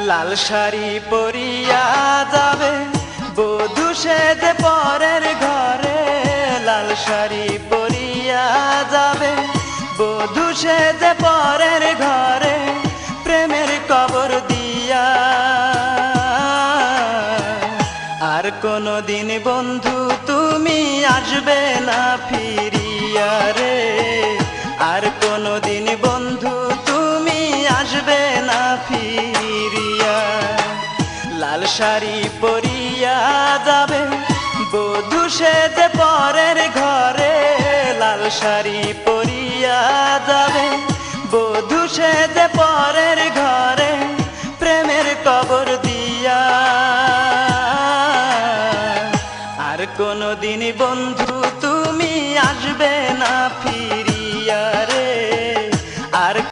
লাল শাড়ি পরিয়া যাবে বধূ সেজে পরের ঘরে। লাল শাড়ি পরিয়া যাবে বধূ সেজে পরের ঘরে, প্রেমের কবর দিয়া। আর কোনদিন বন্ধু তুমি আসবে না ফিরিয়া রে। আর কোনদিন বন্ধু তুমি আসবে না ফিরিয়া। লাল শাড়ি পরিয়া যাবে বধূ সেজে পরের ঘরে। লাল শাড়ি পরিয়া যাবে বধূ সেজে পরের ঘরে,